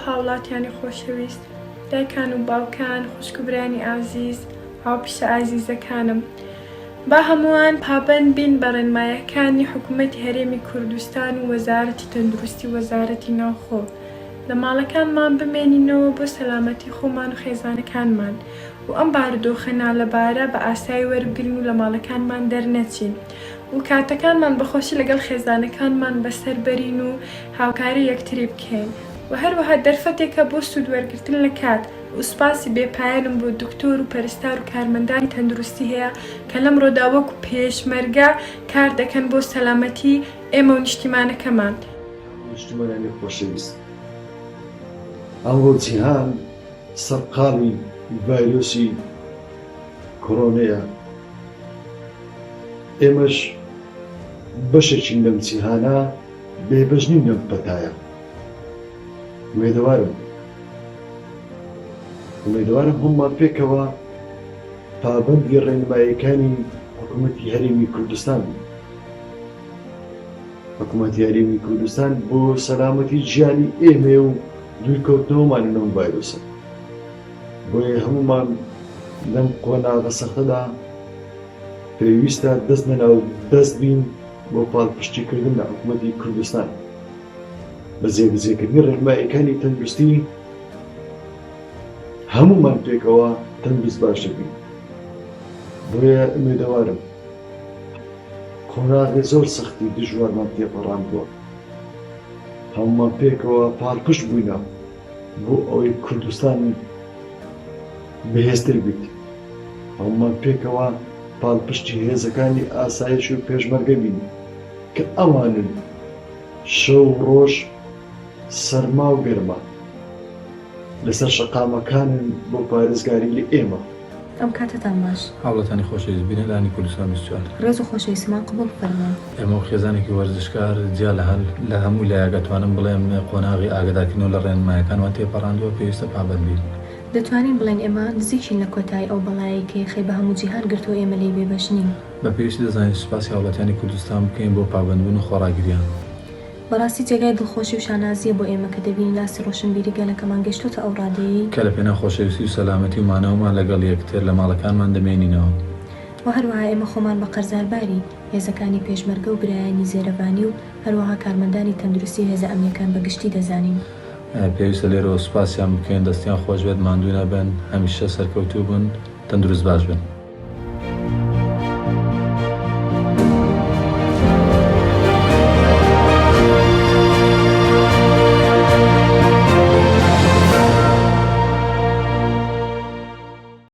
هاوڵاتیانی خۆشەویست، دایکان و باوکان، خوشک و برانی ئازیز، هاوپیشە ئازیزەکانم، با هەمووان پابەند بین بە ڕێنماییەکانی حکوومەتی هەرێمی کوردستان و وەزارەتی تەندروستی و وەزارەتی ناوخۆ. لە ماڵەکانمان بمێنینەوە بۆ سەلامەتی خۆمان و خێزانەکانمان و ئەم بارودۆخە نالەبارە بە ئاسایی وەربگرین و لە ماڵەکانمان دەرنەچین و کاتەکانمان بەخۆشی لەگەڵ خێزانەکانمان بەسەربەرین و هاوکاری یەکتری بکەین و هەروەها دەرفەتێکە بۆ سوودوەرگرتن لە کات و سوپاسی بێپایانم بۆ دکتۆر و پەرستار و کارمەندانی تەندروستی هەیە کە لەم ڕۆدا وەکو پێشمەرگە کار دەکەن بۆ سەلامەتی ئێمە و نیشتیمانەکەمان. نیشتیمانانی خۆشەویست، ئەمڕۆ جیهان سەرقاڵی ڤایرۆسی کۆرۆنەیە. ئێمەش بەشێکین لەم جیهانە بێبەش نین لەم پەتایە. ئومێدوارم هەموومان پێکەوە پابەندی ڕێنماییەکانی حکوومەتی هەرێمی کوردستان بوو. حکوومەتی هەرێمی کوردستان بۆ سەلامەتی ژیانی ئێمە و دوورکەوتنەوەمان لەم ڤایرۆسە. بۆیە هەموومان لەم قۆناغە سەختەدا پێویستە دەست نەناو دەست بین بۆ پاڵپشتیکردن لە حکوومەتی کوردستان بە جێبەجێکردنی ڕێنماییەکانی تەندروستی. هەموومان پێکەوە تەندروست باش بین. بۆیە ئومێدوارم قۆناغی زۆر سەختی دژوارمان تێپەڕاندووە، هەموومان پێکەوە پاڵپشت بووینە بۆ ئەوەی کوردستان بەهێزتر بیت. هەموومان پێکەوە پاڵپشتی هێزەکانی ئاسایش و پێشمەرگە بین کە ئەوانن شەو ڕۆژ سەرما و گەرما لەسەر شەقامەکانن بۆ پارێزگاری لە ئێمە. ئەم کاتتان باش. هاوڵاتانی خۆشەویست بینە لانی کوردستان 24. ڕێز و خۆشەویستیمان قبول فەرموون. ئێمە خێزانێکی وەرزشکار جیا لە هەموو لایەگەتوانم بڵێم قۆناغی ئاگادارکردنەوە لە ڕێنماییەکانوان تێپەڕاندووە پێویستە پابەند بین. دەتوانین بڵێن ئێمە نزیکین لە کۆتایی ئەو بەڵایەکەی خەی بە هەموو جیهان گرتووە ئێمە لێی بێبەش نین. بە پێویستی دەزانین سوپاسی هاوڵاتیانی کوردستان بکەین بۆ پابەندبوون و خۆڕاگریان. بەڕاستی جێگای دڵخۆشی و شانازیە بۆ ئێمە کە دەبینی لاسی ڕۆشنبیری گەلەکەمان گەشتوتە ئەو ڕادەیەی کە لە پێناو خۆشەویستی و سەلامەتی و مانەوەمان لەگەڵ یەکتر لە ماڵەکانمان دەمێنینەوە. و هەروەها ئێمە خۆمان بە قەرزارباری هێزەکانی پێشمەرگە و برایانی زێرەبانی و هەروەها کارمەندانی تەندروستی هێزە ئەمنیەکان بەگشتی دەزانین. پێویستە لێرەوە سوپاسیان بکەین، دەستیان خۆش بێت، ماندوو نەبن، هەمیشە سەرکەوتوو بن، تەندروست باش بن.